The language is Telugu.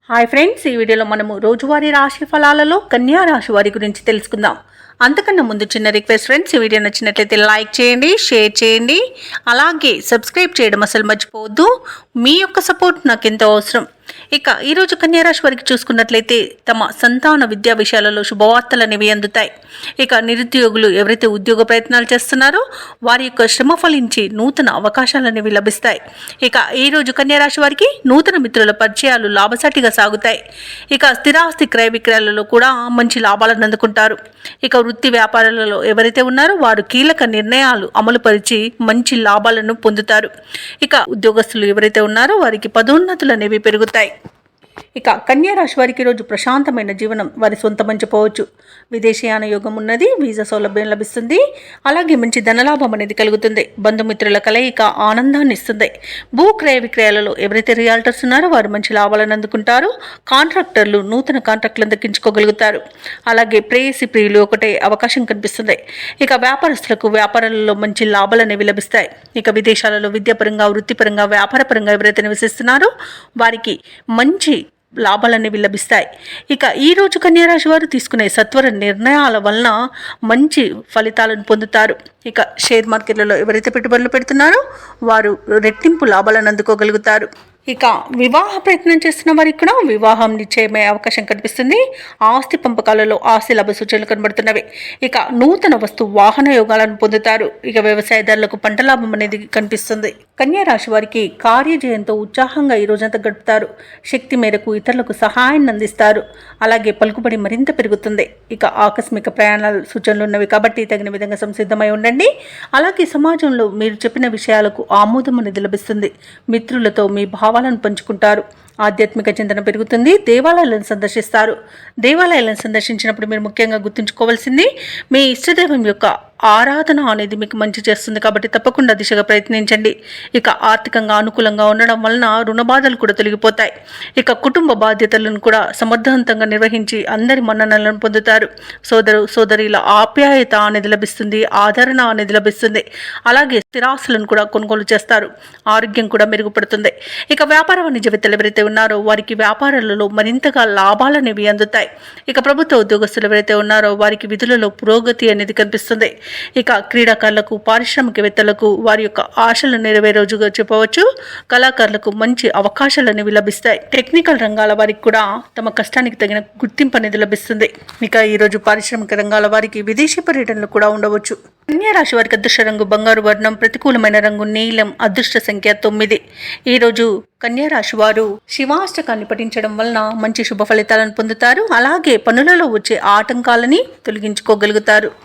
హాయ్ ఫ్రెండ్స్, ఈ వీడియోలో మనము రోజువారీ రాశి ఫలాలలో కన్యా రాశి వారి గురించి తెలుసుకుందాం. అంతకన్నా ముందు చిన్న రిక్వెస్ట్ ఫ్రెండ్స్, ఈ వీడియో నచ్చినట్లయితే లైక్ చేయండి, షేర్ చేయండి, అలాగే సబ్స్క్రైబ్ చేయడం అసలు మర్చిపోవద్దు. మీ యొక్క సపోర్ట్ నాకు ఎంతో అవసరం. ఇక ఈరోజు కన్యారాశి వారికి చూసుకున్నట్లయితే తమ సంతాన విద్యా విషయాలలో శుభవార్తలు అనేవి అందుతాయి. ఇక నిరుద్యోగులు ఎవరైతే ఉద్యోగ ప్రయత్నాలు చేస్తున్నారో వారి యొక్క శ్రమ ఫలించి నూతన అవకాశాలు అనేవి లభిస్తాయి. ఇక ఈరోజు కన్యారాశి వారికి నూతన మిత్రుల పరిచయాలు లాభసాటిగా సాగుతాయి. ఇక స్థిరాస్తి క్రయ విక్రయాలలో కూడా మంచి లాభాలను అందుకుంటారు. ఇక వృత్తి వ్యాపారాలలో ఎవరైతే ఉన్నారో వారు కీలక నిర్ణయాలు అమలుపరిచి మంచి లాభాలను పొందుతారు. ఇక ఉద్యోగస్తులు ఎవరైతే ఉన్నారో వారికి పదోన్నతులు అనేవి పెరుగుతాయి. ఇక కన్యా రాశి వారికి ఈరోజు ప్రశాంతమైన జీవనం వారి సొంతమని చెప్పవచ్చు. విదేశీయాన యోగం ఉన్నది, వీసా సౌలభ్యం లభిస్తుంది, అలాగే మంచి ధనలాభం అనేది కలుగుతుంది. బంధుమిత్రుల కలయిక ఆనందాన్ని ఇస్తుంది. భూ క్రయ విక్రయాలలో ఎవరైతే రియాల్టర్స్ ఉన్నారో వారు మంచి లాభాలను అందుకుంటారు. కాంట్రాక్టర్లు నూతన కాంట్రాక్టులను దక్కించుకోగలుగుతారు. అలాగే ప్రేయసి ప్రియులు ఒకటే అవకాశం కనిపిస్తుంది. ఇక వ్యాపారస్తులకు వ్యాపారాలలో మంచి లాభాలు అనేవి లభిస్తాయి. ఇక విదేశాలలో విద్యాపరంగా, వృత్తిపరంగా, వ్యాపారపరంగా ఎవరైతే నివసిస్తున్నారో వారికి మంచి లాభాలనేవి లభిస్తాయి. ఇక ఈరోజు కన్యారాశి వారు తీసుకునే సత్వర నిర్ణయాల వలన మంచి ఫలితాలను పొందుతారు. ఇక షేర్ మార్కెట్లలో ఎవరైతే పెట్టుబడులు పెడుతున్నారో వారు రెట్టింపు లాభాలను అందుకోగలుగుతారు. ఇక వివాహ ప్రయత్నం చేస్తున్న వారికి కూడా వివాహం నిశ్చయమయ్యే అవకాశం కనిపిస్తుంది. ఆస్తి పంపకాలలో ఆస్తి లాభ సూచనలు కనబడుతున్నవి. ఇక నూతన వస్తు వాహన యోగాలను పొందుతారు. ఇక వ్యవసాయదారులకు పంట లాభం అనేది కనిపిస్తుంది. కన్యా రాశి వారికి కార్యజయంతో ఉత్సాహంగా ఈ రోజంతా గడుపుతారు. శక్తి మేరకు ఇతరులకు సహాయాన్ని అందిస్తారు. అలాగే పలుకుబడి మరింత పెరుగుతుంది. ఇక ఆకస్మిక ప్రయాణాల సూచనలు ఉన్నవి కాబట్టి తగిన విధంగా సంసిద్ధమై ఉండండి. అలాగే సమాజంలో మీరు చెప్పిన విషయాలకు ఆమోదం అనేది లభిస్తుంది. మిత్రులతో మీ భావాలను పంచుకుంటారు. ఆధ్యాత్మిక చింతన పెరుగుతుంది. దేవాలయాలను సందర్శిస్తారు. దేవాలయాలను సందర్శించినప్పుడు మీరు ముఖ్యంగా గుర్తుంచుకోవాల్సింది మీ ఇష్టదైవం యొక్క ఆరాధన అనేది మీకు మంచి చేస్తుంది కాబట్టి తప్పకుండా దిశగా ప్రయత్నించండి. ఇక ఆర్థికంగా అనుకూలంగా ఉండడం వలన రుణ బాధలు కూడా తొలగిపోతాయి. ఇక కుటుంబ బాధ్యతలను కూడా సమర్థవంతంగా నిర్వహించి అందరి మన్ననలను పొందుతారు. సోదరుల ఆప్యాయత అనేది లభిస్తుంది. ఆదరణ అనేది లభిస్తుంది. అలాగే స్థిరాస్తులను కూడా కొనుగోలు చేస్తారు. ఆరోగ్యం కూడా మెరుగుపడుతుంది. ఇక వ్యాపార వాణిజ్యవేత్తలు ఎవరైతే ఉన్నారో వారికి వ్యాపారాలలో మరింతగా లాభాలు అనేవి అందుతాయి. ఇక ప్రభుత్వ ఉద్యోగస్తులు ఎవరైతే ఉన్నారో వారికి విధులలో పురోగతి అనేది కనిపిస్తుంది. ఇక క్రీడాకారులకు, పారిశ్రామికవేత్తలకు వారి యొక్క ఆశలు నెరవేరే రోజుగా చెప్పవచ్చు. కళాకారులకు మంచి అవకాశాలు అనేవి లభిస్తాయి. టెక్నికల్ రంగాల వారికి కూడా తమ కష్టానికి తగిన గుర్తింపు అనేది లభిస్తుంది. ఇక ఈరోజు పారిశ్రామిక రంగాల వారికి విదేశీ పర్యటనలు కూడా ఉండవచ్చు. కన్యా రాశి వారికి అదృష్ట రంగు బంగారు వర్ణం, ప్రతికూలమైన రంగు నీలం, అదృష్ట సంఖ్య 9. ఈరోజు కన్యా రాశి వారు శివాష్టకాన్ని పఠించడం వలన మంచి శుభ ఫలితాలను పొందుతారు. అలాగే పనులలో వచ్చే ఆటంకాలని తొలగించుకోగలుగుతారు.